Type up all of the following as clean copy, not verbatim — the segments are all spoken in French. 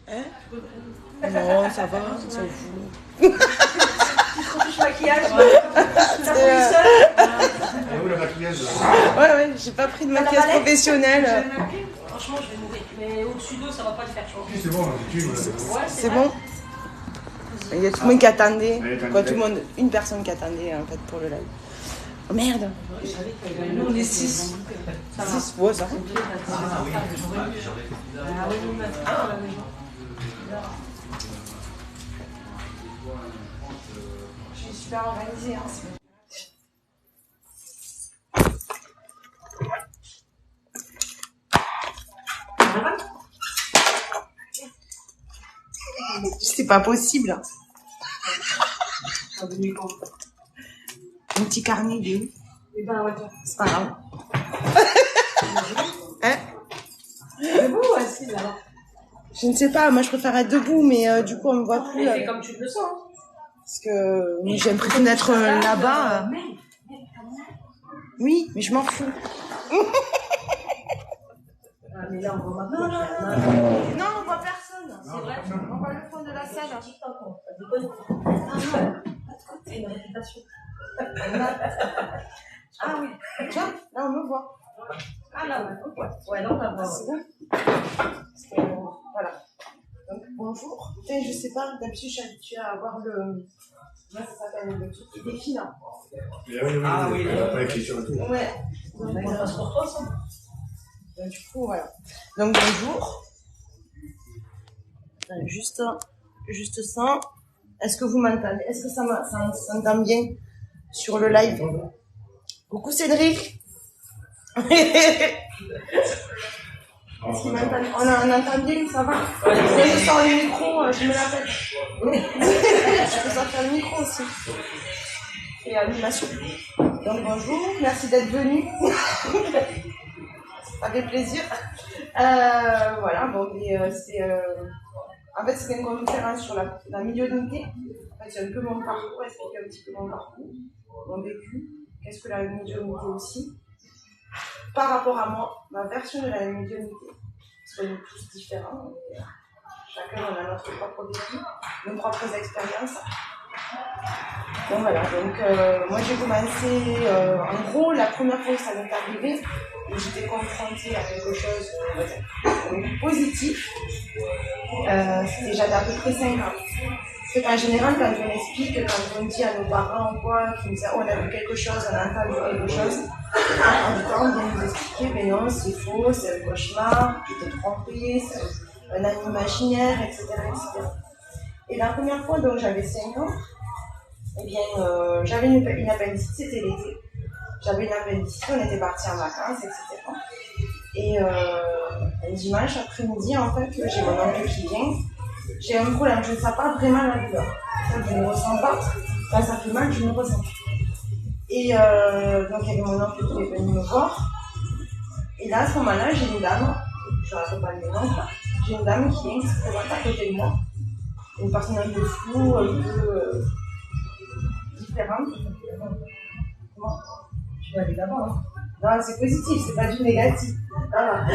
Hein? Non, ça va, ça vous. Maquillage. Où la maquilleuse? Ouais, j'ai pas pris de maquillage professionnel. Franchement, je vais mourir. Mais au-dessus d'eux, ça va pas le faire, je pense. C'est bon, C'est bon? Il y a tout le monde qui attendait. Quoi, tout le monde, une personne qui attendait en fait pour le live. Oh merde! Nous, on est 6. 6, ouais, ça. Je suis super organisée. Hein, c'est pas possible. Un petit carnet, il est où? Eh ben, ouais, c'est pas grave. Hein? Debout ou assis là? Je ne sais pas, moi je préfère être debout, mais du coup on me voit plus. Fais comme tu le sens. Parce que j'ai l'impression d'être là-bas. Oui, mais je m'en fous. Ah, mais là, on voit maintenant. Non, on voit personne. C'est vrai. On voit le fond de la salle. C'est une réputation. Ah oui, tiens, là on me voit. Ah là, ouais. Ouais, là, on va voir. C'est bon. Voilà. Donc bonjour. Je sais pas, d'habitude je suis habituée à avoir le. Là, ça s'appelle le truc qui défile. Hein. Ah oui, pas l'écriture et tout. Ouais. Donc, ça passe pour toi, ça. Donc, du coup, voilà. Donc bonjour. Juste ça. Est-ce que vous m'entendez? Est-ce que ça s'entend bien sur le live? Coucou Cédric. On entend bien, ça va? Je sors le micro, je me l'appelle. Je peux sortir le micro aussi. Et animation. Donc bonjour, merci d'être venu. Ça fait plaisir. Voilà, bon, en fait, c'était une conférence sur la médiumnité. En fait, c'est un peu mon parcours, expliquer un petit peu mon parcours, mon vécu. Qu'est-ce que la médiumnité aussi? Par rapport à moi, ma version de la médiumnité. Parce qu'on est tous différents. Chacun on a notre propre vécu, nos propres expériences. Bon voilà, donc moi j'ai commencé, en gros, la première fois que ça m'est arrivé, j'étais confrontée à quelque chose de positif. J'avais à peu près 5 ans. Parce qu'en général, quand on explique, quand on dit à nos parents ou quoi, qui nous disent oh, on a vu quelque chose, on a entendu quelque chose, en du temps, on vient nous expliquer, mais non, c'est faux, c'est un cauchemar, tu t'es trompé, c'est un âme imaginaire, etc., etc. Et la première fois, donc j'avais 5 ans, eh bien, j'avais une appendicite, c'était l'été. J'avais une appendicite, on était partis en vacances, etc. Et un dimanche après-midi, en fait, j'ai mon oncle qui vient. J'ai un problème, je ne sens pas vraiment la douleur. Je ne ressens pas. Quand ça fait mal, je ne ressens pas. Et donc, il y avait mon oncle qui est venu me voir. Et là, à ce moment-là, j'ai une dame, je ne rappelle pas le nom, j'ai une dame qui vient, qui se présente à côté de moi. Une personne un peu floue, un peu différente. Comment? Tu vas aller là-bas, hein. Non, c'est positif, c'est pas du négatif. Voilà.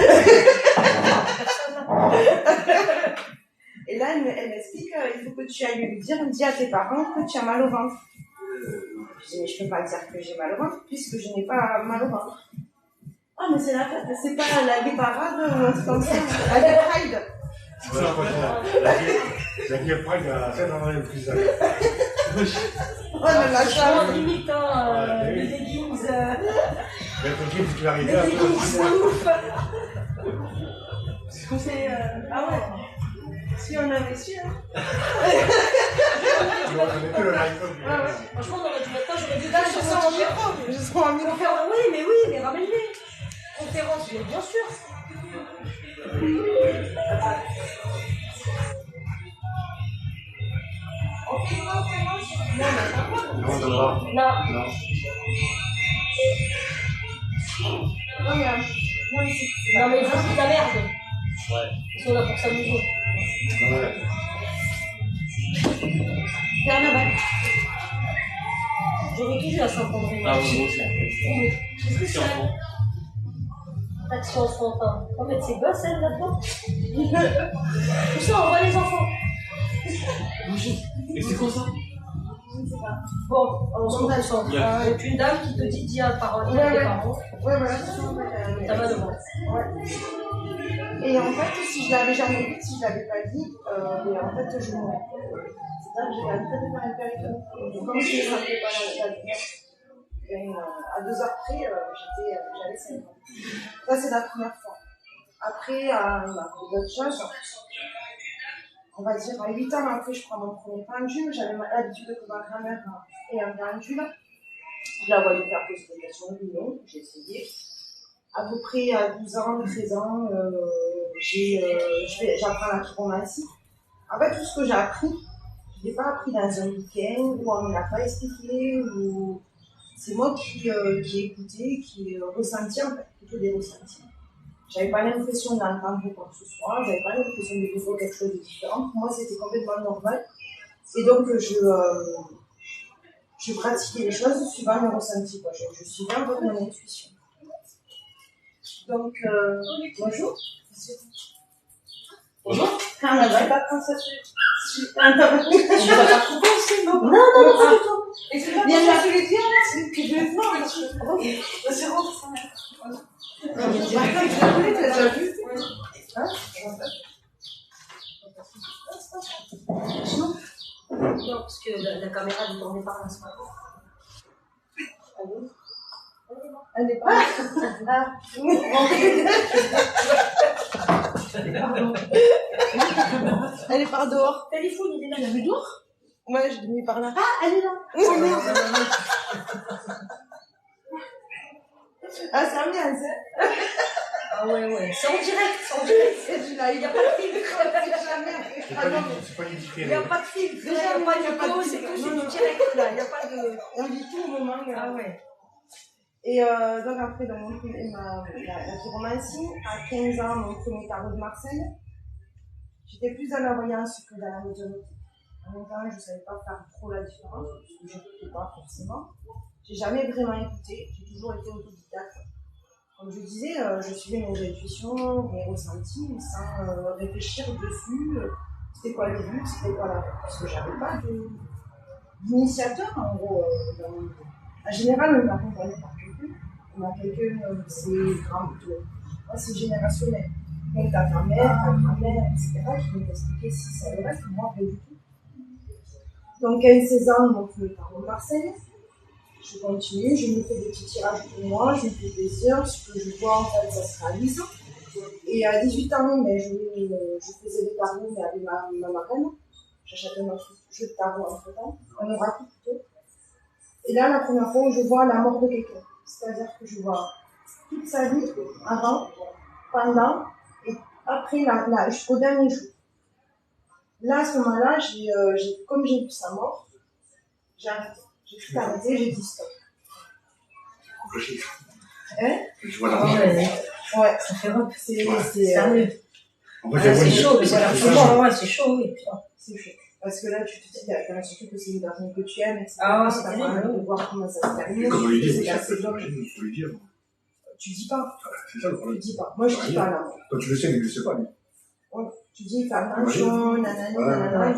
Et là, elle m'explique qu'il faut que tu ailles lui dire, dis à tes parents que tu as mal au ventre. Je dis, mais je ne peux pas dire que j'ai mal au ventre puisque je n'ai pas mal au ventre. Ah, mais c'est la fête, c'est pas la gay parade ou un truc comme ça, la gay pride. La gay pride à Saint-André-le-Plus. Oh, mais la chance. Limite, les leggings. Mais tranquille, tu vas arriver Les à leggings ouf. Ah ouais. Si on avait su, hein. Franchement, on aurait dû mettre ça, j'aurais dit Là, je sens en micro. Je sens en micro. Oui, mais ramène-les. Conférence, mais bien sûr. Non. Non. Non, mais Non, mais ça, c'est de la merde. Ouais. Ils sont là pour s'amuser. Ouais. Carnaval. J'ai vécu à Saint-André. Ah oui, moi aussi. Qu'est-ce que c'est? Action enfantin. En fait, c'est gosse, elle, là-dedans. Tout ça, on voit les Et c'est quoi ça? Je ne sais pas. Bon, on se concentre. Donc une dame qui te dit dis à parole à tes parents. Ouais, voilà, c'est ça en fait. Ça va devant. Ouais. Et en fait, si je l'avais jamais vu, si je l'avais pas dit, en fait, je mourrais. C'est-à-dire que j'étais en train de faire un périphérique. Donc, comme je ne savais pas la lumière, à 2 heures près, j'avais 5 ans. Ça, c'est la première fois. Après, il m'a fait d'autres choses. On va dire, à 8 ans après, je prends mon premier pendule. J'avais l'habitude que ma grand-mère ait un pendule. Je la voyais faire poser des questions, non, j'ai essayé. À peu près à 12 ans, 13 ans, j'apprends la chiromancie. En fait, tout ce que j'ai appris, je ne l'ai pas appris dans un week-end, ou on ne me l'a pas expliqué, ou c'est moi qui ai écouté, qui ai ressenti, en fait, plutôt des ressentis. J'avais pas l'impression d'entendre quoi que ce soit, j'avais pas l'impression de vivre quelque chose de différent. Pour moi, c'était complètement normal. Et donc, je pratiquais les choses suivant mes ressentis, quoi. Je suivais un peu mon intuition. Donc, bonjour. Bonjour. Carnaval, pas quand ça se fait. Tu vas pas couper aussi, non? Non, pas du tout. Et c'est pas bien là sous les pieds, là? Que je vais voir, là. C'est bon, ça va. Tu l'as déjà vu? Hein? Non, parce que la caméra ne tournait pas en ce moment. Elle n'est pas. Elle est par dehors. Téléphone, il est là. Tu l'as vu dehors? Ouais, je l'ai mis par là. Ah, elle est là. Oh merde. Ah, c'est un bien, ça. Ah ouais. C'est en direct. Il n'y a pas de filtre. C'est pas une Il n'y a pas de filtre. Il n'y a pas de vidéo, c'est tout, c'est du direct là. Il n'y a pas de. On vit tout au moment. Ah ouais. Et donc après, dans la chiromancie, à 15 ans, mon premier tarot de Marseille, j'étais plus dans la voyance que dans la médiumnité. En même temps, je ne savais pas faire trop la différence, parce que je n'écoutais pas forcément. J'ai jamais vraiment écouté, j'ai toujours été autodidacte. Comme je disais, je suivais mes intuitions, mes ressentis, sans réfléchir dessus. C'était quoi le but, c'était quoi la... Parce que j'avais pas d'initiateur, en gros. En général, on m'a accompagné par quelqu'un. On a quelqu'un, c'est générationnel. Donc ta grand-mère, etc., qui vont t'expliquer si ça le reste, moi, pas du tout. Donc, à 16 ans, mon premier tarot de Marseille. Je continue, je me fais des petits tirages pour moi, je me fais plaisir, ce que je vois, en fait, ça se réalise. Et à 18 ans, mais je faisais des tarots, mais avec ma marraine. J'achetais un jeu de tarot entre-temps, un oracle plutôt. Et là, la première fois où je vois la mort de quelqu'un. C'est-à-dire que je vois toute sa vie, avant, pendant, et après, jusqu'au dernier jour. Là, à ce moment-là, comme j'ai vu sa mort, j'ai arrêté. J'ai tout arrêté, j'ai dit stop. Hein? Je vois la mort. Ouais, ça fait rep. C'est chaud, mais c'est chaud, oui. C'est chaud. Parce que là, tu te dis, surtout que c'est une personne que tu aimes, etc. Ah, c'est terrible de voir comment ça se termine. Comme on lui dit, c'est assez dur. il faut lui dire. Tu dis pas. C'est ça le problème. Tu dis pas. Moi, je dis pas là. Toi, tu le sais, mais il le sait pas, lui. Ouais. Tu dis, fais attention, nanana.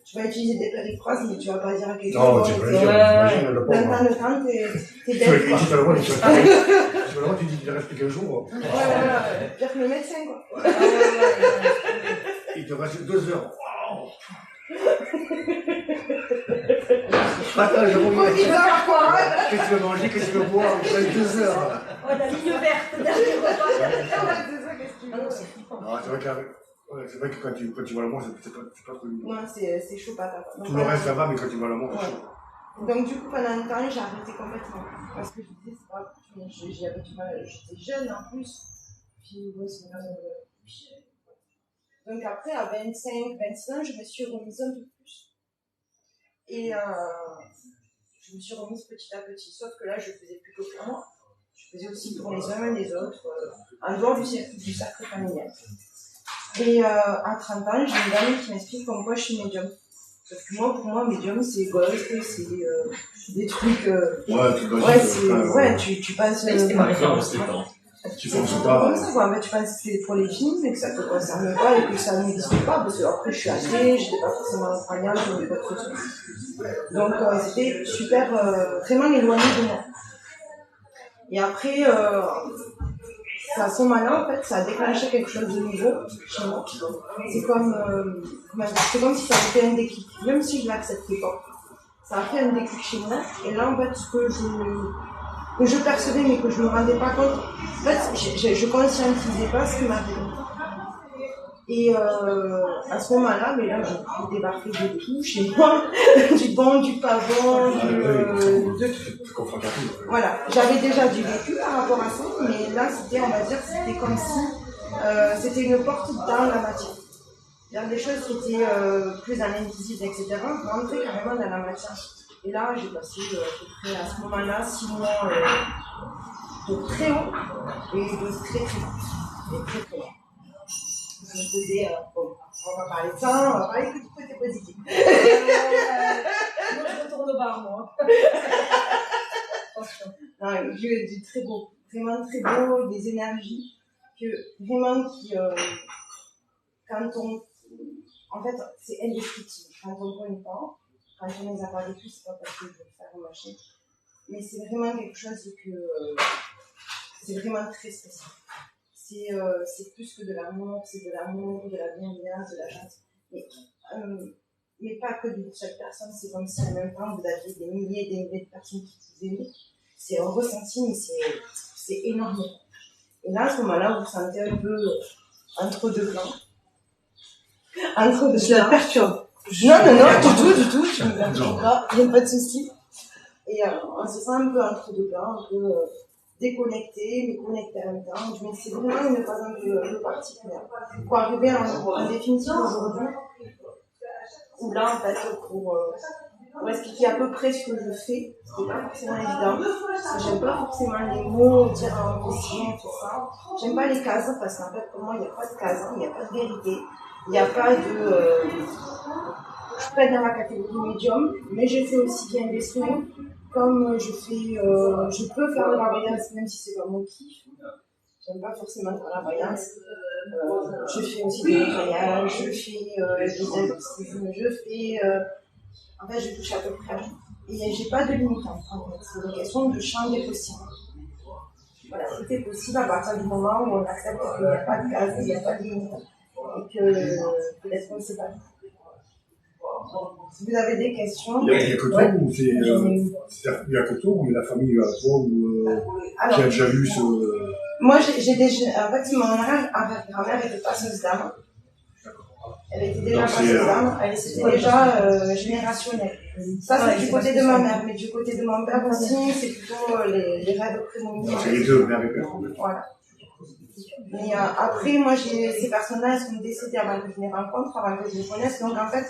Tu vas utiliser des périphrases, mais tu vas pas dire à quelqu'un. Non, tu peux le dire. Imagine le pauvre. Dans le temps, t'es Tu bête, quoi. vas le voir, tu dis qu'il reste qu'un jour. Ouais. Pire que le médecin, quoi. Il te reste 2 heures. Attends, je reviens. Qu'est-ce que tu veux manger, qu'est-ce que tu veux boire? Il reste 2 heures. Oh, la ligne verte, dernier repas. Ah non, c'est flippant. Non, c'est vrai que quand tu vois la mort, c'est pas trop évident. Non, c'est chaud patate. Tout le reste, ça va, mais quand tu vois la mort, c'est chaud. Donc, du coup, pendant un temps, j'ai arrêté complètement. Parce que je disais, c'est pas. J'avais du mal, j'étais jeune en plus. Puis, ouais, c'est donc, après, à 25, 26 ans, je me suis remise un peu plus. Et je me suis remise petit à petit. Sauf que là, je faisais plutôt pour moi. Je faisais aussi pour les uns et les autres, en dehors du cercle familial. Et à 30 ans, j'ai une dame qui m'explique comme quoi je suis médium. Sauf que moi, pour moi, médium, c'est ghost, c'est des trucs. Ouais, tu tu passes. C'était pas référence, Tu penses C'est pas. comme ça, quoi. En fait, tu penses que c'est pour les films, mais que ça te concerne pas et que ça n'existe pas, parce que après, je suis athée, j'étais pas forcément croyante, je n'avais pas de trucs. Donc, c'était super, vraiment éloigné de moi. Et après, à ce moment-là, en fait, ça a déclenché quelque chose de nouveau chez moi. C'est comme si ça avait fait un déclic, même si je l'acceptais pas. Ça a fait un déclic chez moi. Et là, en fait, ce que je percevais, mais que je me rendais pas compte, en fait, je conscientisais pas ce qui m'arrivait. Et à ce moment-là, mais là, j'ai débarqué de tout chez moi, du bon, du pas bon, de tout. Voilà, j'avais déjà du vécu par rapport à ça, mais là, on va dire, c'était comme si c'était une porte dans la matière. Il y a des choses qui étaient plus dans l'invisible, etc., rentrer carrément dans la matière. Et là, j'ai passé à peu près à ce moment-là 6 mois de très haut et de très très haut. Et très très haut. Je me disais, bon, on va parler de ça, on va parler que du côté positif. Moi, je retourne au bar, moi. Attention. Non, du très beau, vraiment très beau, des énergies que vraiment quand on. En fait, c'est indescriptible. Quand on ne connaît pas, quand on ne les a pas vécus, c'est pas parce que je veux faire un machin. Mais c'est vraiment quelque chose que. C'est vraiment très spécial. C'est plus que de l'amour, c'est de l'amour, de la bienveillance, de la gentillesse. Mais pas que d'une seule personne, c'est comme si en même temps vous aviez des milliers et des milliers de personnes qui vous aimaient. C'est un ressenti, mais c'est énorme. Et là, à ce moment-là, vous vous sentez un peu entre deux plans. Entre deux plans. Je la perturbe. Non, du tout, je ne me perturbe pas, il n'y a pas de souci. Et on se sent un peu entre deux plans, un peu déconnecté, mais connecté en même temps. Mais c'est vraiment une phase un peu particulière. Pour arriver en définitive aujourd'hui, où là, en fait, pour expliquer à peu près ce que je fais, c'est pas forcément évident, parce que j'aime pas forcément les mots, dire en question, tout ça. J'aime pas les cases, parce qu'en fait, pour moi, il n'y a pas de cases, il n'y a pas de vérité, il n'y a pas de... Je peux être dans la catégorie médium, mais je fais aussi bien des soins, comme je peux faire de la voyance, même si c'est pas mon kiff. J'aime pas forcément faire la voyance. Je fais aussi des nettoyages, je fais des exorcismes, en fait, je touche à peu près à tout. Et j'ai pas de limite en fait. C'est une question de champ des possibles. Voilà, c'était possible à partir du moment où on accepte qu'il n'y a pas de case, il n'y a pas de limite. Et que l'être humain, c'est pas tout. Si vous avez des questions. Il y a que toi ou il y a que toi ou la famille à toi ou qui a déjà vu ce. Moi, en fait, mon arrière-grand-mère était passeuse d'âme. Elle était déjà passeuse d'âme, c'était déjà générationnel. Ça, c'est du côté de ma mère, mais du côté de mon père aussi, c'est plutôt les rêves prémonitions. C'est les deux, mère et père. Voilà. Mais après, moi, ces personnes-là, elles sont décédées avant que je les rencontre, avant que je les connaisse. Donc, en fait,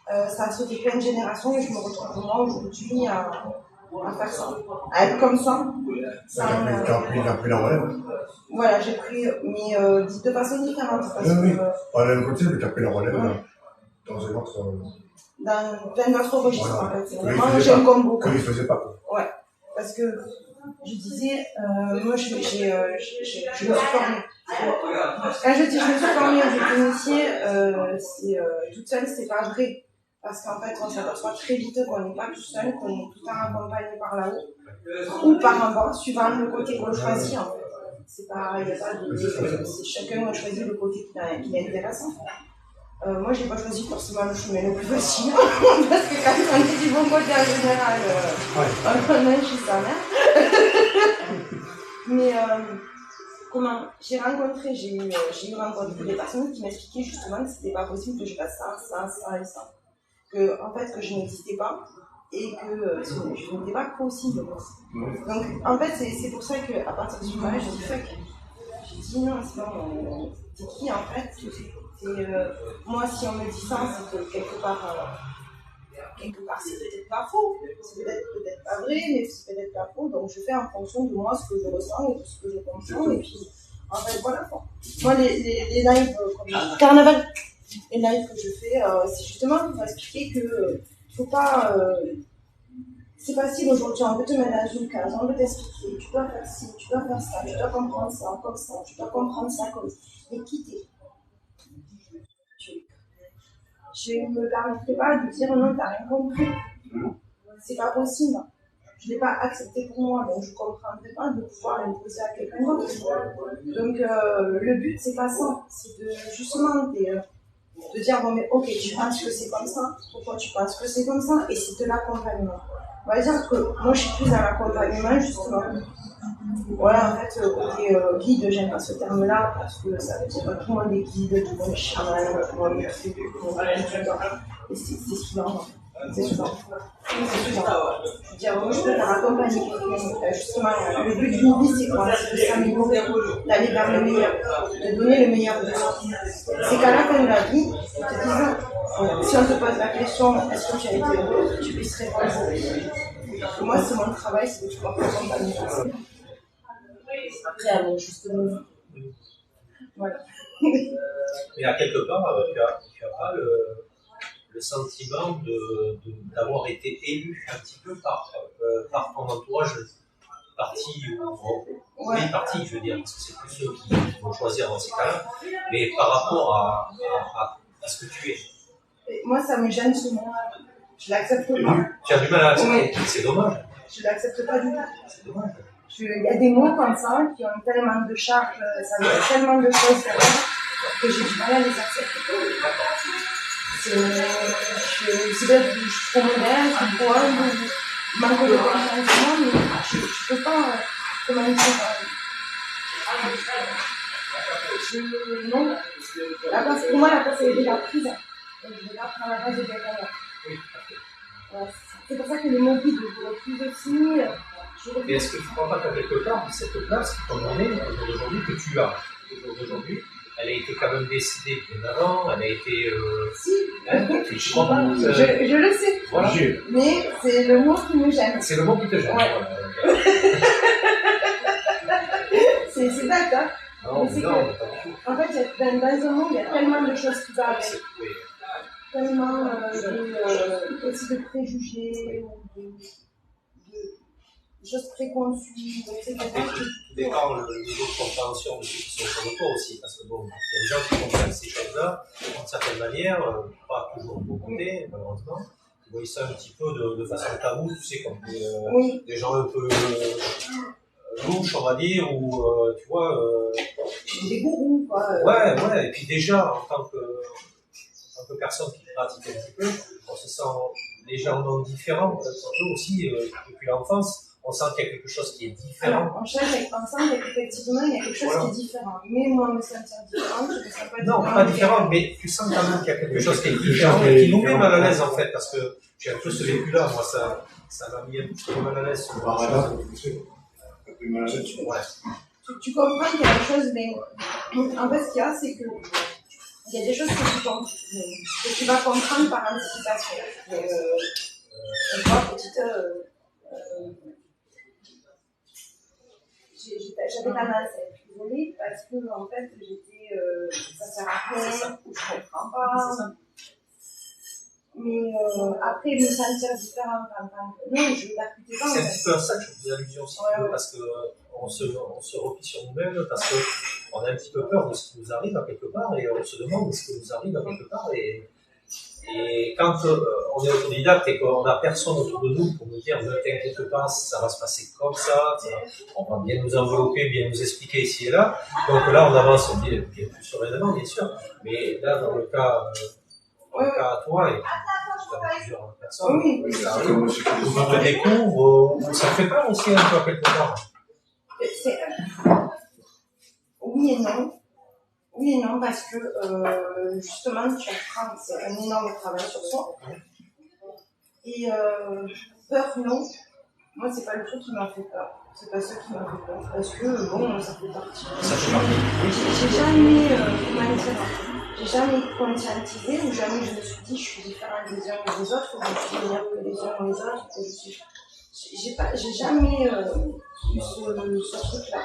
ça a sauté plein de générations et je me retrouve moi aujourd'hui à faire ça. À être comme ça. T'as pris la relève. Voilà, j'ai pris, mais de façon différente. Oui. Pas la même côté, mais t'as pris la relève dans un autre. Dans plein d'autres registres, voilà. en fait. C'est vraiment, j'ai un combo. Que il faisait pas. Ouais. Parce que je disais, moi, je me suis formée. Quand je dis je me suis formée aux initiés, toute seule, c'est pas vrai. Parce qu'en fait, on s'aperçoit très vite qu'on n'est pas tout seul, qu'on est tout le temps accompagné par là-haut ou par en bas, suivant le côté qu'on choisit. En fait. C'est pas, il n'y a pas de. Chacun a choisi le côté qui l'intéresse. Moi, j'ai pas choisi forcément le chemin le plus facile, parce que quand on est du bon côté en général, on a chez sa mère. Mais j'ai eu rencontré des personnes qui m'expliquaient justement que c'était pas possible que je fasse ça et ça. Que je n'existais pas et que je n'étais pas possible. Donc, en fait, c'est pour ça qu'à partir du moment où j'ai dit fuck, j'ai dit non, sinon, c'est qui en fait? Moi, si on me dit ça, c'est que quelque part c'est peut-être pas faux, c'est peut-être pas vrai, mais c'est peut-être pas faux. Donc, je fais en fonction de moi ce que je ressens et de ce que je comprends. Et puis, en fait, voilà quoi. Moi, les lives comme Carnaval, les lives que je fais, c'est justement pour expliquer que faut pas. c'est facile aujourd'hui, on peut te mettre dans une case, on peut t'expliquer, tu dois faire ci, tu dois faire ça, tu dois comprendre ça comme ça, tu dois comprendre ça comme ça, et quitter. Je ne me permettrai pas de dire non, t'as rien compris. C'est pas possible. Je ne l'ai pas accepté pour moi, donc je ne comprendrai pas de pouvoir l'imposer à quelqu'un d'autre. Donc le but, c'est pas ça, c'est de justement de dire bon mais ok, tu penses que c'est comme ça, pourquoi tu penses que c'est comme ça, et c'est de l'accompagnement. On va dire que moi je suis plus dans l'accompagnement justement. Voilà, en fait, côté guide, j'aime pas ce terme-là parce que ça veut dire que tout le monde est guide, tout le monde est chaman, tout le monde est tout le temps. Et c'est souvent. C'est souvent. Je veux dire, moi je peux faire accompagner quelqu'un. Justement, le but d'une vie, c'est quoi? C'est de s'améliorer, d'aller vers le meilleur, de donner le meilleur de soi. C'est qu'à la fin de la vie, te disant, si on te pose la question, est-ce que tu as été heureux, tu puisses répondre. Moi, c'est mon travail, c'est de pouvoir t'accompagner. Après, alors, justement. Voilà. Mais à quelque part, tu as pas le sentiment d'avoir été élu un petit peu par ton entourage, parti ou oui, parti, je veux dire, parce que c'est plus ceux qui vont choisir dans ces cas-là, mais par rapport à ce que tu es. Et moi, ça me gêne souvent. Je l'accepte pas. Tu as du mal à l'accepter, oui. C'est dommage. Je l'accepte pas du tout. C'est dommage. Il y a des mots comme ça qui ont tellement de charge, ça veut dire tellement de choses derrière que j'ai du mal à les accepter. C'est peut-être que je suis trop moderne, trop bonne, ou manque de confiance en moi, mais je ne peux pas, comment dire, non. Pour moi, la place, elle est déjà prise. Et je regarde prendre la place de quelqu'un d'autre. C'est pour ça que les mots guides, je le refuse aussi. Et est-ce que tu ne crois pas qu'à quelque part, cette place qui t'en est au jour d'aujourd'hui, que tu as au jour d'aujourd'hui, elle a été quand même décidée bien avant, elle a été. Si. Je crois pas. Je le sais. Voilà. Mais c'est le mot qui me gêne. C'est le mot qui te gêne. Ouais. C'est d'accord. Non, mais non, pas du tout. En fait, dans un monde, il y a tellement de choses qui va avec. Oui. Tellement aussi de préjugés ou de choses préconçues, etc. Tout dépend le niveau de compréhension de ceux qui sont autour de toi aussi, parce que bon, il y a des gens qui comprennent ces choses-là d'une certaine manière, pas toujours de bon côté, malheureusement. Ils voient ça un petit peu de façon taboue, tu sais, comme des gens un peu louches, on va dire, ou tu vois. Des gourous, quoi. Ouais, et puis déjà, en tant que personne qui pratique un petit peu, on se sent légèrement différent, un peu aussi, depuis l'enfance. On sent qu'il y a quelque chose qui est différent. Alors, on cherche ensemble et qu'effectivement, il y a quelque chose qui est différent. Mais moi, me sentir différente, je ne me sens pas différente. Non, pas différent, mais tu sens quand même qu'il y a quelque chose qui est différent et qui nous met mal à l'aise, en fait, parce que j'ai un peu ce vécu-là. Moi, ça m'a mis un petit peu mal à l'aise. Tu comprends qu'il y a des choses, mais en fait, ce qu'il y a, c'est que il y a des choses que tu vas comprendre par anticipation. Moi, petite. J'avais tendance à être isolée parce que en fait j'étais ça sert à rien ou je comprends pas, mais après me sentir différente en tant que non, je ne l'acceptais pas. C'est un petit peu à ça que je faisais allusion aussi, parce que on se replie sur nous-mêmes parce qu'on a un petit peu peur de ce qui nous arrive à quelque part et on se demande ce qui nous arrive à quelque part et quand on est autodidacte et qu'on n'a personne autour de nous pour nous dire ne t'inquiète pas, ça va se passer comme ça, on va bien nous envelopper, bien nous expliquer ici et là. Donc là, on avance bien plus sereinement, bien sûr. Mais là, dans le cas à toi, et dans plusieurs personnes, ça arrive, tu te découvres, ça fait peur aussi un peu à quelque part. Oui et non. Oui et non, parce que justement, tu apprends, c'est un énorme travail sur soi. Et peur, non. Moi, c'est pas le truc qui m'a fait peur. C'est pas ça qui m'a fait peur. Parce que, bon, ça fait partie. J'ai jamais conscientisé ou jamais je me suis dit je suis différente des uns et des autres, ou je suis meilleure que les uns ou les autres, que je suis. j'ai jamais eu ce truc-là.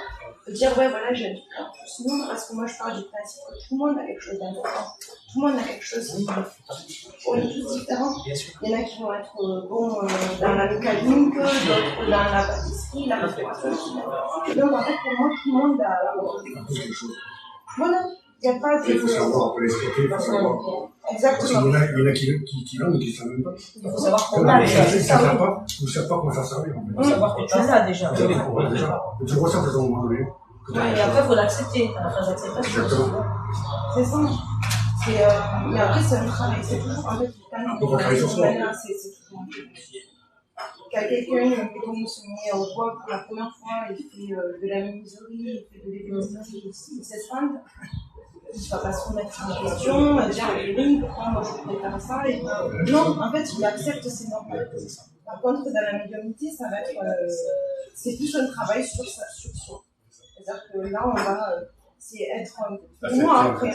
De dire, ouais, voilà, j'aime plus le monde, parce que moi, je pars du principe que tout le monde a quelque chose d'important. Tout le monde a quelque chose qui on est tous différents. Il y en a qui vont être bons dans la mécanique, d'autres dans la pâtisserie, la restauration. Donc, en fait, pour moi, tout le monde a quelque chose. voilà. Il n'y a pas de. Il faut savoir, on peut l'expliquer, il faut savoir. Exactement. Il y en a qui l'ont, mais qui ne savent même pas. Il faut savoir qu'on Il y en a a déjà. qui ne savent pas, ou ne savent pas comment ça servir. Il faut savoir que tu l'as déjà. Tu ressens à un moment donné. Ouais, et après, il faut l'accepter. À la phase d'acceptation. Exactement. C'est ça. Mais après, c'est un travail. C'est toujours en fait, On va travailler sur soi. c'est toujours un truc. Quand quelqu'un se met au bois pour la première fois, il fait de la menuiserie, il fait de l'ébénisterie, il s'esfante. Il ne va pas se remettre en question, dire oui, pourquoi moi je préfère ça. Et... non, en fait, il accepte ses normes. Par contre, dans la médiumnité, ça va être. C'est plus un travail sur soi. C'est-à-dire que là, on va. C'est être. Pour moi, après.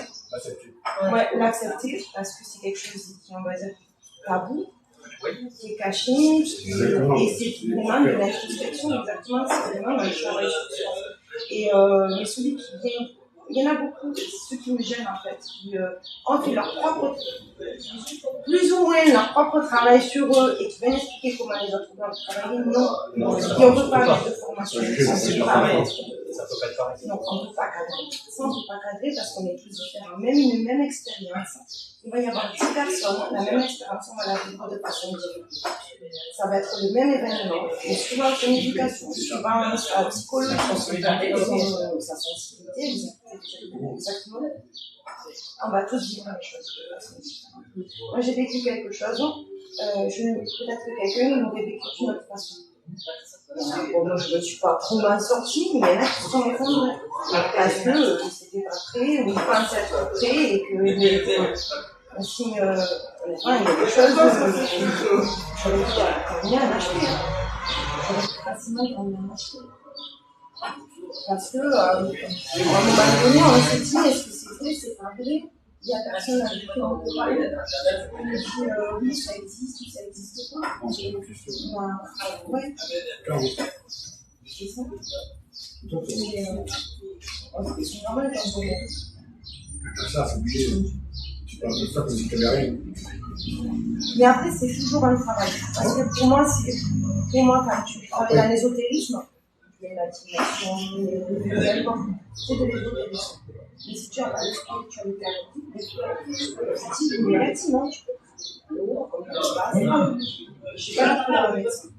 Ouais, l'accepter, parce que c'est quelque chose qui, on va dire, tabou, qui est caché, et c'est vraiment de l'introspection, exactement, c'est vraiment un travail sur soi. Et mais celui qui vient. Il y en a beaucoup, ceux qui me gênent en fait, qui ont fait leur propre, plus ou moins leur propre travail sur eux et qui viennent expliquer comment les autres doivent travailler. Non, et on ne peut pas mettre de formation. Ça peut pas être pareil. Non, on ne peut pas cadrer. Ça, on ne peut pas cadrer parce qu'on est tous différents. Même une même expérience, il va y avoir 10 personnes, la même expérience, on va la vivre de façon différente. Ça va être le même événement, mais suivant son éducation, suivant sa psychologie, sa sensibilité, exactement. On va tous vivre les choses de façon différente. Moi, j'ai vécu quelque chose, peut-être que quelqu'un l'aurait vécu d'une autre façon. Bon, moi, je ne suis pas trop mal sortie, mais il y en a qui se sont effondrés. Parce que c'était pas prêt, ou ils pensaient être prêts, et que si, il y a des choses, j'aurais pu bien en acheter. J'aurais pu facilement en acheter. Parce que, à un moment donné, on s'est dit, est-ce que c'est vrai, c'est pas vrai? Il y a personne avec qui on peut parler. On dit, oui, ça existe ou ça n'existe pas. Ouais. C'est ça. C'est normal quand on est. Ça, c'est obligé. Tu parles de ça comme si tu n'avais rien. Mais après, c'est toujours un travail. Parce que pour moi, quand tu travailles dans l'ésotérisme, il y a la dimension, c'est de l'ésotérisme. Mais si tu n'as pas de spiritualité active, tu es négatif, non? Je suis pas pour la médecine.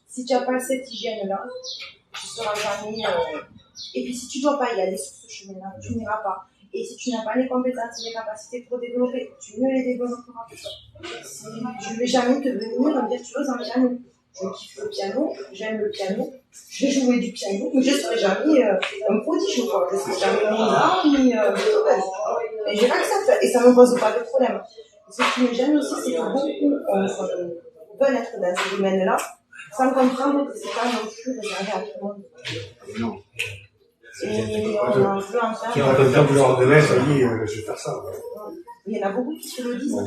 Si tu n'as pas cette hygiène-là, tu seras jamais. Et puis si tu ne dois pas y aller sur ce chemin-là, tu n'iras pas. Et si tu n'as pas les compétences et les capacités pour développer, tu ne les développeras pas. Je ne vais jamais te devenir virtuose en piano. Je kiffe le piano, j'aime le piano, je vais jouer du piano, mais je ne serai jamais un prodige, je ne serai jamais Mozart, ni Beethoven. Et je l'accepte, et ça ne me pose pas de problème. Ce qui me gêne aussi, c'est que beaucoup veulent être dans ce domaine-là, sans comprendre que ce n'est pas non plus réservé à tout le monde. Non. Et on en veut en faire. Qui ont le temps de leur donner, ça dit, je vais faire ça. Il y en a beaucoup qui se le disent.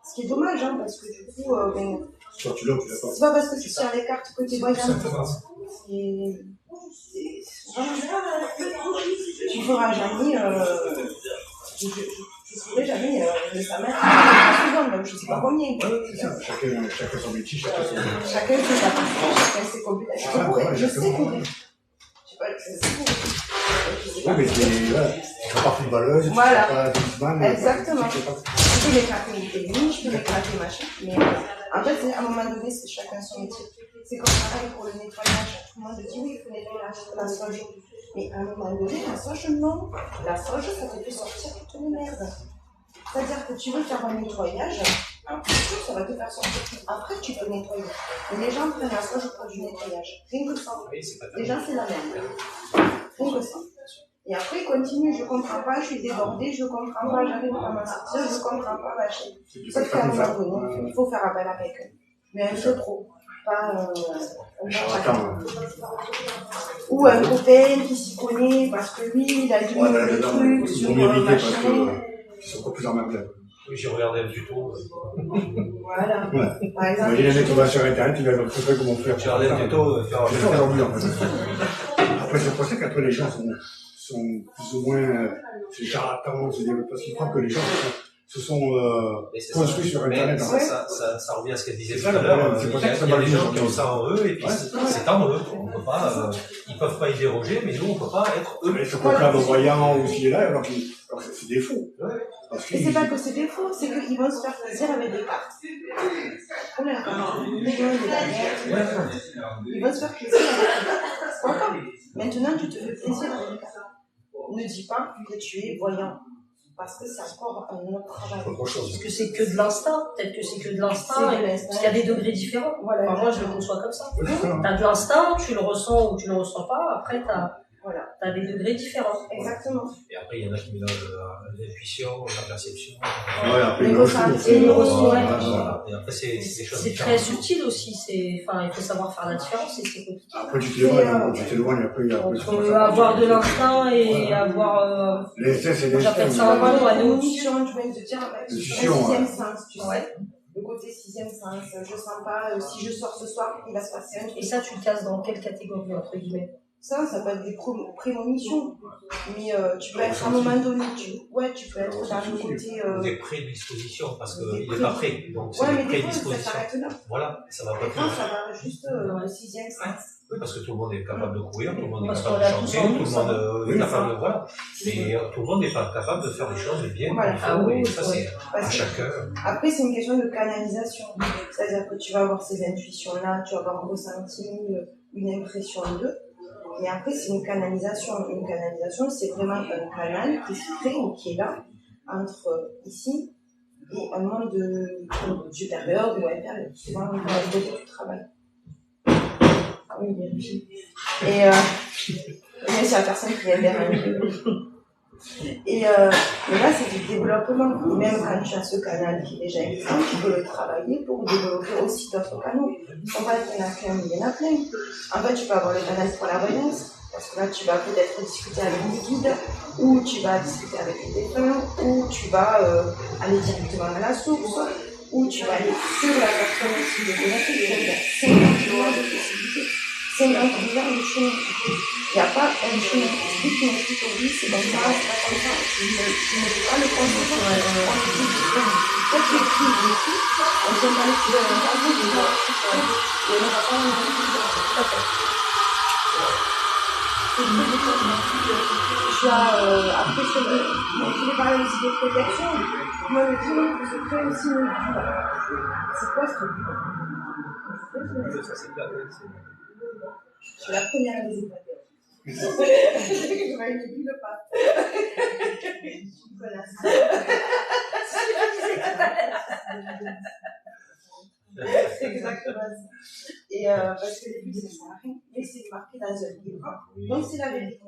Ce qui est dommage, hein, parce que du coup, soit tu l'as ou tu l'as pas. c'est pas parce que tu tires les cartes que tu vois jamais. Tu ne feras jamais. Je ne ferai jamais sa mère seconde, donc je ne sais pas combien. Chacun son métier, chacun son. Chacun ses capacités, chacun ses compétences. Je sais courir. Oui, mais tu ne pas footballeuse, tu ne voilà. pas tennisman. Exactement. Je peux m'éclater une technique, je peux m'éclater machin, mais en fait, à un moment donné, c'est chacun son métier. C'est comme pareil pour le nettoyage. Tout le monde dit oui, il faut nettoyer la soja. Mais à un moment donné, la soja, non. La soja, ça te fait sortir toutes les merdes. C'est-à-dire que tu veux faire un nettoyage, ça va te faire sortir. Après, tu peux nettoyer. Mais les gens prennent la soja pour du nettoyage. Rien que ça. Les gens, c'est la merde. Rien que ça. Et après, ils continuent, je comprends pas, je suis débordée, je comprends pas, j'arrive pas à m'en sortir, je comprends pas, machin. Sauf qu'à un moment donné, il faut faire appel à quelqu'un. Mais un peu trop. Pas ou un copain qui s'y connaît parce que lui, il a dit le truc sur machin. machin. Ils sont encore plus emmerdés. Oui, j'ai regardé un tuto. Voilà. Ouais. Par exemple, Imagine un mec qui va sur Internet, il va leur montrer comment faire. J'ai regardé un tuto, faire C'est ça aujourd'hui, en fait. Après, c'est pour ça qu'après, les gens sont plus ou moins, c'est charlatans, parce qu'ils croient que les gens se sont construits sur Internet. Mais ça revient à ce qu'elle disait tout ça, à l'heure. c'est Il pour y ça que ça a va des bien gens qui ont aujourd'hui. ça en eux, et puis c'est en eux. On peut pas, ils peuvent pas y déroger, mais nous, on peut pas être eux. Mais ce qu'on de voyant ou s'il est là, alors que c'est des faux. Ouais. Et c'est pas que c'est des faux, c'est qu'ils vont se faire plaisir avec des cartes. Première carte, des gants, des baguettes. Ils vont se faire plaisir avec des cartes. D'accord. Maintenant, tu te fais plaisir avec des cartes. Ne dis pas que tu es voyant. Parce que c'est encore un autre travail. Parce que c'est que de l'instinct. Peut-être que c'est que de l'instinct. Parce qu'il y a des degrés différents. Voilà. Enfin, moi, je le conçois comme ça. T'as de l'instinct, tu le ressens ou tu le ressens pas. Après, t'as des degrés différents. Exactement. Et après, il y en a qui mélangent l'intuition, la perception. Ouais, après, Le ressenti, le ressenti. Voilà. Et après, c'est des choses C'est différentes. très subtil aussi. Enfin, il faut savoir faire la différence et c'est compliqué. Après, tu t'éloignes, après, Entre avoir de l'instinct et avoir. L'instinct, c'est J'appelle l'instinct. ça un ballon à nous. Intuition, tu viens de te dire, un sixième sens, tu sais. Le côté sixième sens, je sens pas, si je sors ce soir, il va se passer un truc. Et ça, tu le casses dans quelle catégorie, entre guillemets? Ça peut être des prémonitions. Mais tu peux être à un moment donné, tu peux être dans le côté. Des prédispositions, parce qu'il n'est pas prêt. Donc, c'est Ouais, des mais des fois, ça prédispositions. s'arrête là. Voilà, ça va pas Des plus. fois, ça va juste le sixième sens. Oui, parce que tout le monde est capable de courir, tout le monde est Parce capable qu'on de a chanter, tous en nous, tout le ça. monde est capable de. Voilà. Mais tout le monde n'est pas capable de faire les choses bien. Voilà. Comme il faut, et ça, Ouais. c'est Parce à que- chacun. Après, c'est une question de canalisation. C'est-à-dire que tu vas avoir ces intuitions-là, tu vas avoir ressenti une impression d'eux. Mais après, c'est une canalisation. Une canalisation, c'est vraiment un canal qui se crée ou qui est là, entre ici et un monde supérieur ou inférieur. Souvent, dans le côté du travail. Ah oui, vérifie. Et mais c'est la personne qui est derrière. Et là, c'est du développement. Et même quand tu as ce canal qui est déjà existant, tu peux le travailler pour développer aussi d'autres canaux. En fait, il y en a qu'un, mais il y en a plein. En fait, tu peux avoir le canal pour la voyance, parce que là, tu vas peut-être discuter avec des guides, ou tu vas discuter avec des défunts, ou tu vas aller directement à la source, ou tu vas aller sur la personne qui est déjà fait. Il y a 50 milliards de possibilités. 50 milliards de chemins. Il n'y a pas un chemin. Si tu m'expliques oui, c'est comme ça, c'est pas comme ça. Tu ne peux pas le concevoir. Toi, tu écris des trucs, on ne vient pas les trouver dans un tableau, mais on va pas le tu as, après, je voulais parler aussi de protection. Moi, le film, je crée aussi une bulle. C'est quoi ce truc? Ça, c'est bien. Je suis la première à les évaluer. Je vais une bulle pas. C'est exactement ça. Et parce que les bulles, ça sert à rien. Mais c'est marqué dans un livre. Donc, c'est la vérité.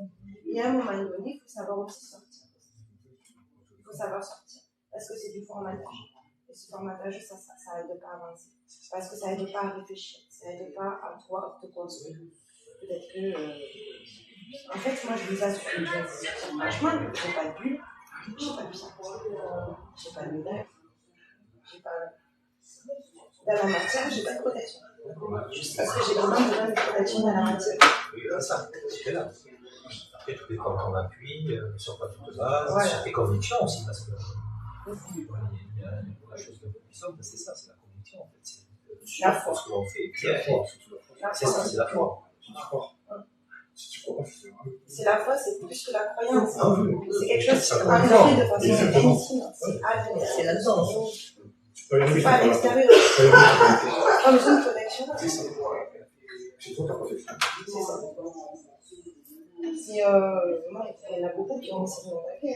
Et à un moment donné, il faut savoir aussi sortir. Il faut savoir sortir. Parce que c'est du formatage. Et ce formatage, ça aide pas à avancer. Parce que ça aide pas à réfléchir. Ça aide pas à toi te construire. Peut-être que. En fait, moi, je vous assure, franchement, j'ai pas de bulle, j'ai pas de pierre, j'ai pas de médaille, j'ai pas. Dans la matière, j'ai pas de protection. Juste parce que j'ai besoin de protection dans la matière. Oui, ça, c'est là. Après, tout dépend de ton appui, sur quoi tu te bases, Voilà. sur tes convictions aussi, parce que il y a la chose la plus puissante, c'est ça, c'est la conviction en fait. C'est La foi. ce que l'on fait. C'est ça, c'est la foi. Si tu crois pas, c'est vrai. C'est la foi, c'est plus que la croyance. Ah oui. C'est quelque chose qui Ça est comprend. ancré de façon Exactement. intime. C'est là-dedans. C'est C'est pas à l'extérieur. Pas besoin de protection. C'est ça. C'est toi ta protection. C'est ça. Moi, il y en a beaucoup qui ont essayé de m'attaquer.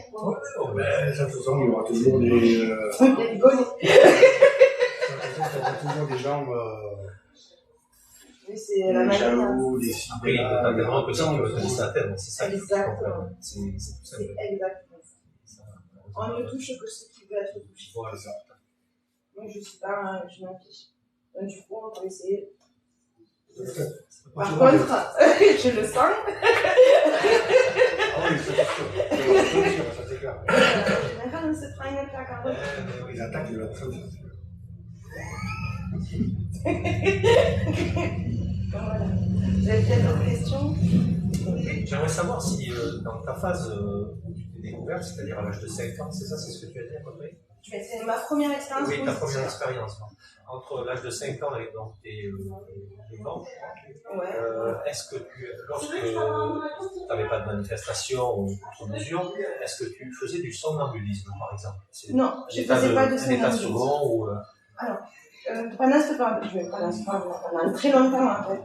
Ben, ça, de toute façon, il y aura toujours des. Il y a des gonnes. Il y aura toujours des gens. Oui, c'est la manière. Jaloux, des Après, il n'y a pas tellement que ça qui va te atteindre, c'est ça. Exactement. C'est tout C'est simple. exactement ça. On ne touche que ce qui veut être touché. Voilà, ça. Moi, je suis pas, je m'en fiche. Donc, du coup, on peut essayer Par contre, je le sens. Ah oui, ça c'est sûr. Ça c'est clair. En général, on se prend une attaque en retour. Les attaques, il va très bien. Voilà. Vous avez peut-être d'autres questions? J'aimerais savoir si dans ta phase où tu t'es découverte, c'est-à-dire à l'âge de 5 ans, c'est ça, c'est ce que tu as dit à peu près? C'est ma première expérience. Oui, ta première expérience. Entre l'âge de 5 ans et donc tes 2 ans, Ouais. est-ce que lorsque tu n'avais pas de manifestation ou de mesure, est-ce que tu faisais du somnambulisme par exemple? Non, je ne faisais pas de un état somnambulisme. second ou. Alors, pendant très longtemps en fait,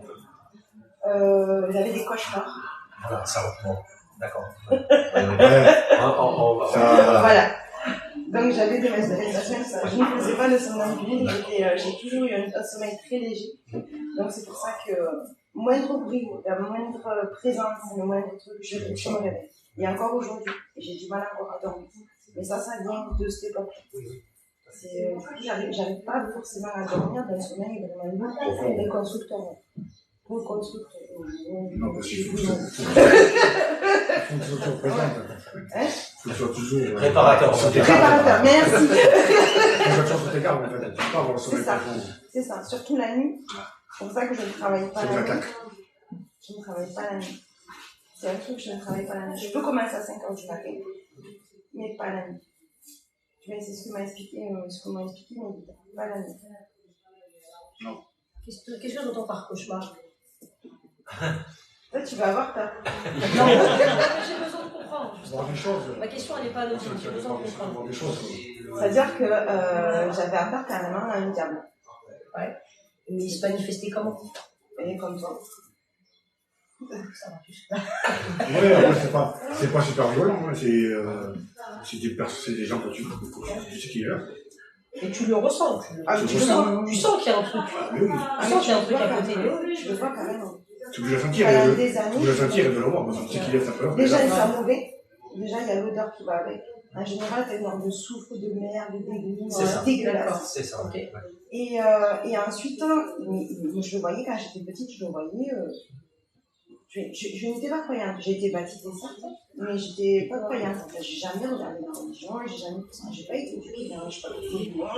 j'avais des cauchemars. Voilà, ça reprend. D'accord. Voilà. Donc j'avais des manifestations, ça. Je ne faisais pas de somnambulisme, j'ai toujours eu un sommeil très léger. Donc c'est pour ça que moindre bruit, la moindre présence, le moindre truc, je me réveille. Et encore aujourd'hui, j'ai du mal encore à dormir. Mais ça vient de cette époque. J'arrive pas forcément à dormir d'un sommeil vraiment lourd. Les constructeurs. Non, parce qu'il faut que tu sois présent. Il faut que tu sois toujours réparateur. Réparateur, merci. C'est ça, surtout la nuit. C'est pour ça que je ne travaille pas la nuit. Je ne travaille pas la nuit. C'est un truc que je ne travaille pas la nuit. Je peux commencer à 5h du matin, mais pas la nuit. C'est ce que m'a expliqué, mais pas la nuit. Non. Qu'est-ce que tu entends par cauchemar? Toi, tu vas avoir peur. Non, j'ai besoin de comprendre. Ma question, elle n'est pas anodine, j'ai besoin de comprendre. C'est-à-dire que j'avais affaire carrément à un diable. Ouais. Mais il se manifestait comment? Et comme ça. Ça va plus. Oui, c'est pas super violent, hein. C'est des gens que tu sais qui est là. Et tu le ressens. Tu sens qu'il y a un truc. Tu sens qu'il y a un truc à côté. Je le vois carrément. Tu peux le sentir et de le voir. Tu sais qu'il lève sa peur. Déjà, il sent mauvais. Déjà, il y a l'odeur qui va avec. En général, t'as une sorte de soufre, de merde, de dégoût, dégueulasse. C'est ça, ok. Et ensuite, je le voyais quand j'étais petite, je le voyais. Je n'étais pas croyante. J'ai été baptisée, certes, mais j'étais pas croyante. En fait, j'ai jamais regardé la religion, j'ai pas été éduquée dans je sais pas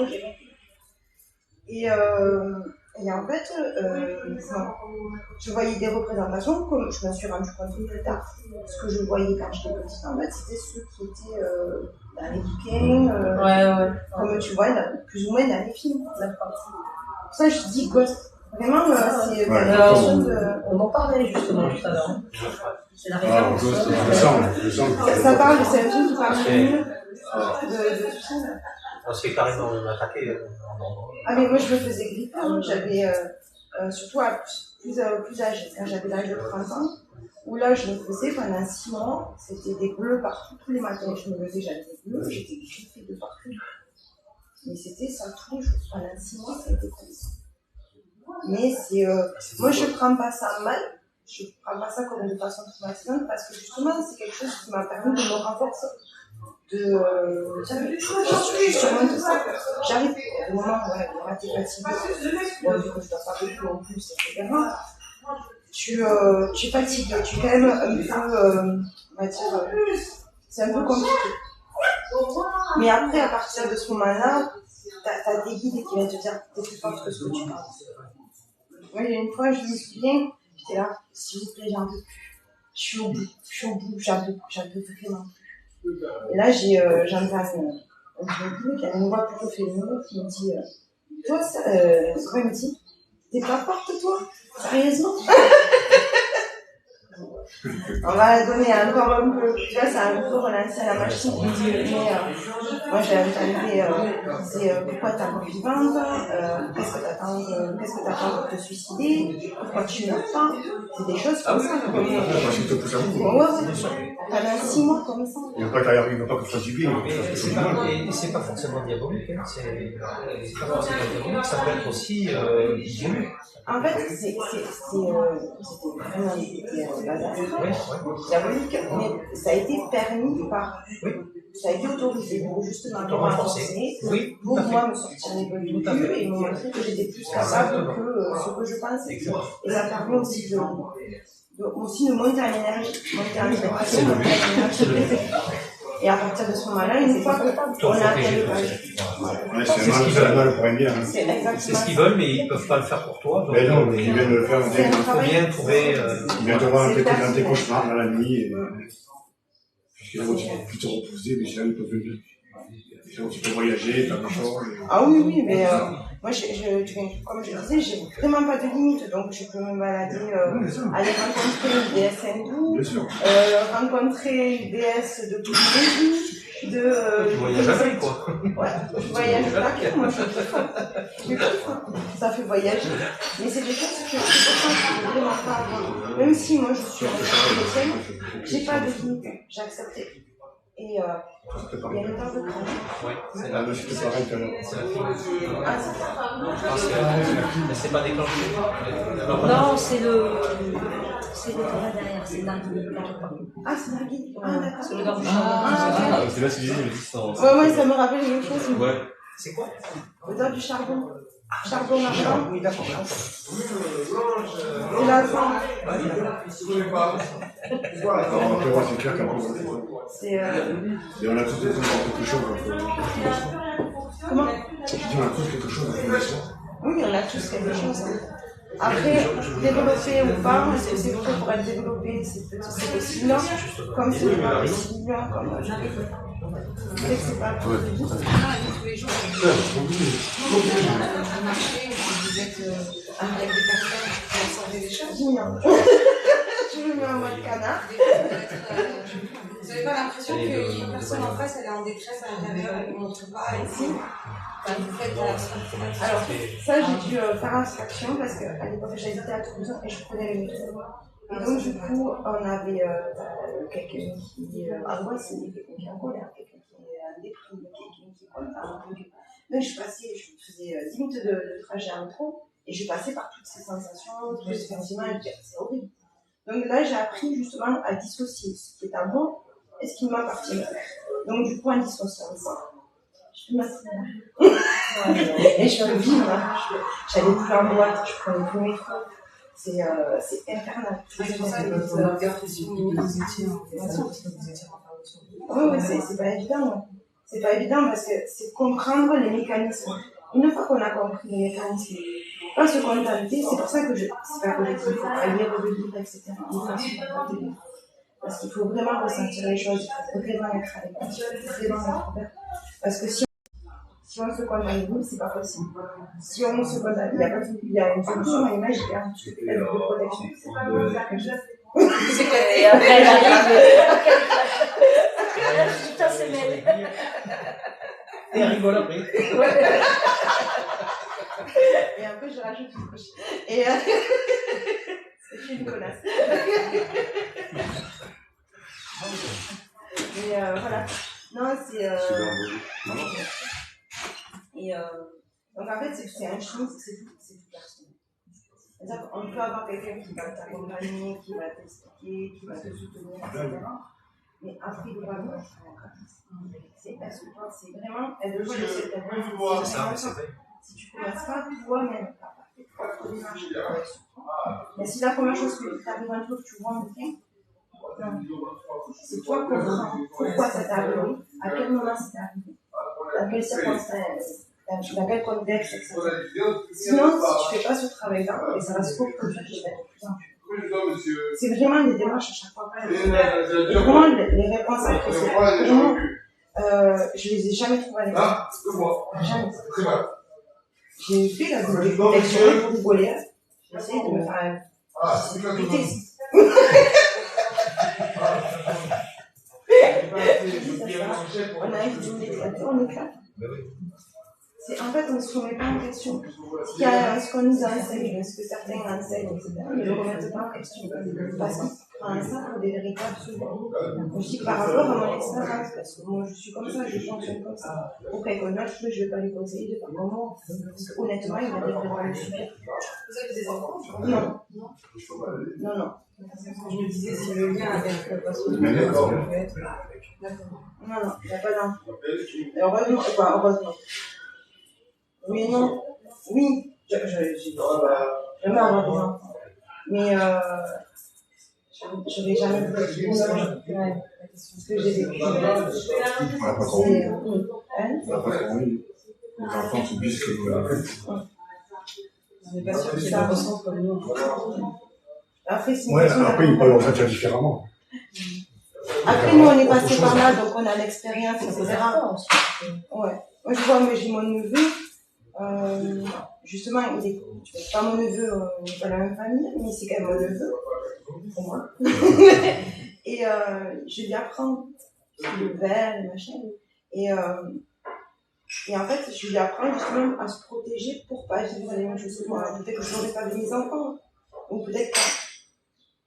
et en fait, je voyais des représentations, comme je me suis rendu compte plus tard. Ce que je voyais quand j'étais petite, en fait, c'était ceux qui étaient dans les bouquins, comme tu vois, plus ou moins dans les films. Pour ça, je dis ghost. Vraiment, c'est on en parlait justement tout à l'heure. C'est la référence. Je sens. Ça parle, c'est un film qui parle de on se fait carrément attaquer. Ah mais moi je me faisais gripper, j'avais surtout à plus âgée, quand j'avais l'âge de 30 ans, où là je me faisais pendant 6 mois, c'était des bleus partout, tous les matins je me levais, j'avais des bleus, j'étais grippée de partout. Mais c'était ça tous les jours, pendant 6 mois ça a été comme ça. Mais moi je prends pas ça mal, je prends pas ça comme de façon traumatisante parce que justement c'est quelque chose qui m'a permis de me renforcer. J'arrive tout ça. J'arrive au moment où t'es fatigué, bon, du coup je dois pas beaucoup en plus, etc. Tu es fatigué, tu es quand même un peu, on va dire, c'est un peu compliqué. Mais après, à partir de ce moment-là, t'as des guides qui viennent te dire t'es plus fort que ce que tu penses. Moi, une fois, je me souviens, j'étais là, s'il vous plaît, j'en peux plus. Je suis au bout, j'en peux vraiment plus. Et là, j'entends un truc, il y a une voix plutôt féminine qui me dit toi, il me dit, t'es pas forte, toi? Sérieusement? On va donner encore un peu, tu vois, ça a un peu relancé la machine. Mais moi, j'ai entendu, c'est pourquoi t'es encore vivante, qu'est-ce que t'attends pour te suicider, pourquoi tu meurs pas, c'est des choses comme ça. Parce qu'il te pousse à bout. Ouais, pendant 6 mois comme ça. Il ne veut pas que tu fasses du bien, et c'est pas forcément diabolique, hein. C'est pas forcément diabolique, ça peut être aussi voulu. En fait, c'était vraiment diabolique, mais ça a été permis par ça a été autorisé pour justement me renforcer, pour moi me sortir les bonnes figures et me montrer que j'étais plus capable que ce que je pensais. Et ça permet aussi de monter en énergie, monter en vibration, monter en énergie. Et à partir de ce moment-là, une fois qu'on a atteint le page. C'est ce qu'ils veulent, mais ils ne peuvent pas le faire pour toi. Donc, mais non, ils viennent le faire. Il faut bien trouver. Ils viennent te voir dans tes cauchemars dans la nuit. Puisqu'ils vont plus te reposer, mais sinon ils peuvent venir. Sinon tu peux voyager, faire des choses. Ah oui, mais moi, comme je disais, j'ai vraiment pas de limite, donc je peux me balader, aller rencontrer une déesse hindoue, rencontrer une déesse de Polynésie, tu voyages avec, quoi. Ouais, je voyage avec, moi je kiffe. Ça fait voyager, mais c'est des choses que c'est pour ça que je ne veux vraiment pas avoir. Même si moi je suis chrétienne, j'ai pas de limite, j'ai accepté. Et il y a une part de crainte. Oui, c'est la fille. C'est la fille. Ah, c'est ça. Je pense que c'est pas déclenché. Non, c'est le là derrière, c'est Narguile. Ah, c'est Narguile. Ah, d'accord. C'est le gars du Ah, c'est là ce que j'ai dit, mais distance. Ouais, ça me rappelle quelque chose. Ouais. C'est quoi? Odeur du charbon. Charbon ardent. Oui, d'accord. Et la femme. C'est clair C'est. Et on a tous quelque chose. Comment? On a tous quelque chose. Oui, on a tous quelque chose. Après, développer ou pas, est-ce que c'est vrai pour être développé, c'est possible, comme c'est pas possible, comme c'est pas possible. Tous les jours, un marché où vous êtes avec des personnes qui sortent des choses. Je me mets en mode canard. Vous n'avez pas l'impression qu'il y a une personne en face, elle est en détresse à l'intérieur, elle ne montre pas ici. Alors, ça, j'ai dû faire abstraction parce qu'à l'époque, j'habitais à Toulouse et je prenais le métro. Et donc, du coup, on avait quelqu'un qui est angoissé, quelqu'un qui est en colère, quelqu'un qui est en déprime, quelqu'un qui est content. Donc, je faisais 10 minutes de trajet en métro et je passais par toutes ces sensations, tous ces sentiments, et je disais, c'est horrible. Donc là, j'ai appris justement à dissocier ce qui est à moi et ce qui m'appartient. Donc, du coup, en dissociant ça, je peux m'assurer. Et je peux vivre. J'allais plus en boîte, je prenais plus le métro. C'est infernal. C'est pour ça que vous avez l'impression que vous étiez en intervention. Oui, c'est pas évident. C'est pas évident parce que c'est comprendre les mécanismes. Une fois qu'on a compris les mécanismes, pas se contenter, c'est pour ça que c'est pas que je dis qu'il faut pas lire le livre, etc. Parce qu'il faut vraiment ressentir les choses, il faut vraiment être à l'écoute, il faut vraiment être ouvert. Parce que si on se condamne, c'est pas possible. Si on se condamne, il y a une solution, elle est magique, hein, de protection. C'est pas le C'est que et après j'arrive. Putain, c'est mêlé. Et elle rigole après. Et après, je rajoute une couche. Et c'est une connasse. Mais voilà. Non, c'est. Et donc en fait, c'est un chemin, c'est tout personnel. C'est-à-dire qu'on peut avoir quelqu'un qui va t'accompagner, qui va t'expliquer, qui va te soutenir, etc. Mais après, il va falloir faire la pratique. C'est parce que toi, c'est vraiment. Si tu ne commences pas toi-même à faire tes démarches, mais si la première chose que tu arrives un truc, tu vois un bouquin, non. C'est toi qui comprends pourquoi ça t'est arrivé, à quel moment ça t'est arrivé, dans quelles circonstances, dans quel contexte, etc. Sinon, si tu ne fais pas ce travail-là, et ça va se reproduire de plus en plus. C'est vraiment des démarches à chaque fois. Vraiment, les réponses après, c'est vraiment. Je ne les ai jamais trouvées à l'école. Jamais. J'ai fait la détection pour rigoler. J'ai essayé de me faire péter ici. On a une journée d'éclater, on éclate. En fait, on ne se remet pas en question. Ce qu'on nous enseigne, ce que certains enseignent, etc. Ils ne le remettent pas en question. Parce qu'ils prends ça pour des véritables souvenirs. Je dis par rapport à mon expérience, parce que moi je suis comme ça, je fonctionne comme ça. Pour quelqu'un d'autre, je ne vais pas lui conseiller de faire comme moi, parce qu'honnêtement, il va vraiment le subir. Vous avez des enfants? Non. Non. Je me disais si le lien avec le passé. D'accord. Non, il n'y a pas d'enfant. Heureusement, heureusement. Oui et non. Oui, j'aimerais avoir des enfants. Mais je n'aurais jamais voulu ça. Parce que j'ai vécu. On n'a pas trop envie. On n'a pas trop envie. Les enfants subissent ce que On n'est pas sûr qu'ils le ressentent comme nous. Après, après, ils peuvent le ressentir différemment. Après, nous, on est passé par là, donc on a l'expérience, etc. Ouais. Moi, je vois, j'ai mon neveu. Justement, il est pas mon neveu, on n'est pas la même famille, mais c'est quand même mon neveu, pour moi. Et je lui apprends le verre, le machin. Et en fait, je lui apprends justement à se protéger pour pas vivre les mêmes choses que moi. Peut-être que je n'aurais pas de mes enfants, ou peut-être pas.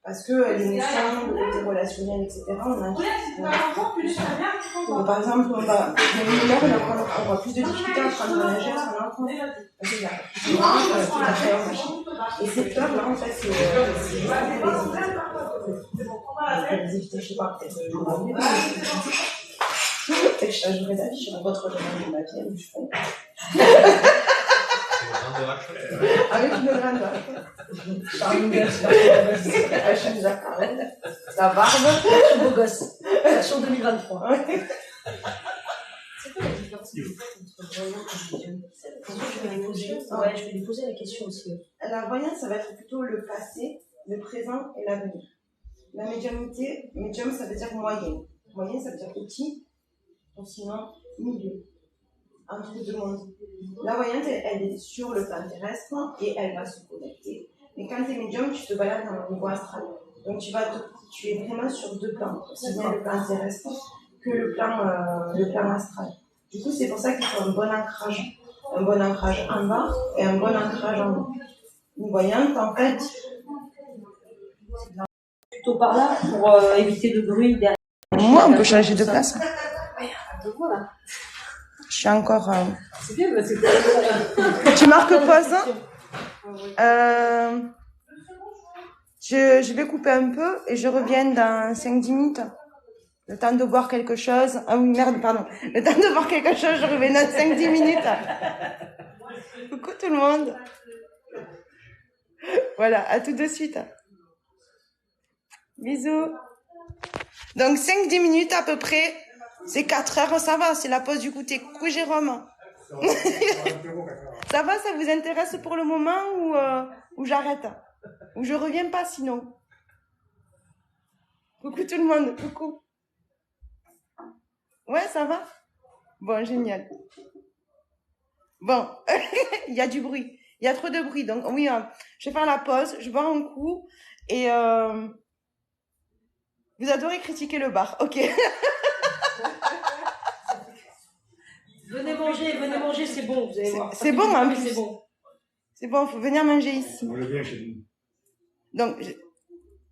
Parce que l'émotion, le côté relationnel, etc., on a par exemple, on va plus de difficultés à apprendre à nager à son enfant. Parce qu'il y a et cette peur-là, en fait, c'est les éviter, je sais pas, peut-être que je m'en vais. Peut-être que je changerai d'avis, je retrouverai de ma vie, je fais. Avec une grande vache. Par une gosse. Je suis d'accord. La barbe. Je suis beau gosse. Version 2023. C'est quoi la différence entre voyance et médium? Je vais lui poser la question aussi. La voyance, ça va être plutôt le passé, le présent et l'avenir. La médiumnité, médium, ça veut dire moyen. Moyen, ça veut dire outil, ou sinon milieu. Entre deux mondes. La voyante, elle est sur le plan terrestre et elle va se connecter. Mais quand tu es médium, tu te balades dans le niveau astral. Donc tu es vraiment sur deux plans, aussi bien le plan terrestre que le plan astral. Du coup, c'est pour ça qu'il faut un bon ancrage. Un bon ancrage en bas et un bon ancrage en haut. Une voyante, en fait, plutôt par là pour éviter le bruit derrière. Moi, on peut changer de place. Voilà. Je suis encore. C'est bien, parce que Tu marques pause. Je vais couper un peu et je reviens dans 5-10 minutes. Le temps de boire quelque chose. Ah oui, merde, pardon. Le temps de boire quelque chose, je reviens dans 5-10 minutes. Coucou tout le monde. Voilà, à tout de suite. Bisous. Donc 5-10 minutes à peu près. C'est 4 heures, ça va, c'est la pause du goûter. Coucou Jérôme. Ça va, ça vous intéresse pour le moment ou j'arrête? Ou je reviens pas sinon? Coucou tout le monde, coucou. Ouais, ça va? Bon, génial. Bon, il y a du bruit. Il y a trop de bruit. Donc oui, je vais faire la pause, je bois un coup et vous adorez critiquer le bar, ok. Venez manger, c'est bon, vous allez voir. C'est bon, hein, c'est bon. C'est bon, faut venir manger ici. On le vient chez nous. Donc,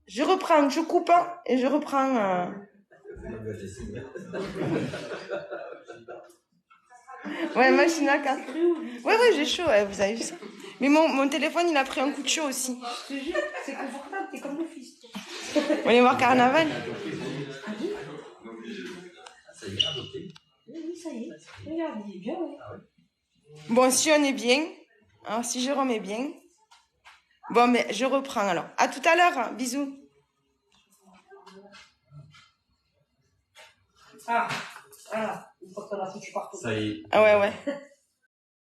je reprends, je coupe et je reprends. Ouais, machine à café. Ouais, j'ai chaud, vous avez vu ça. Mais mon téléphone, il a pris un coup de chaud aussi. Je te jure, c'est confortable, t'es comme le fils. On va aller voir Carnaval. Oui, ça y est. Regarde, il est bien, oui. Bon, si on est bien, hein, si Jérôme est bien. Bon, mais je reprends alors. À tout à l'heure, hein. Bisous. Ah, voilà. Une fois qu'on a foutu partout. Ça y est. Ah ouais.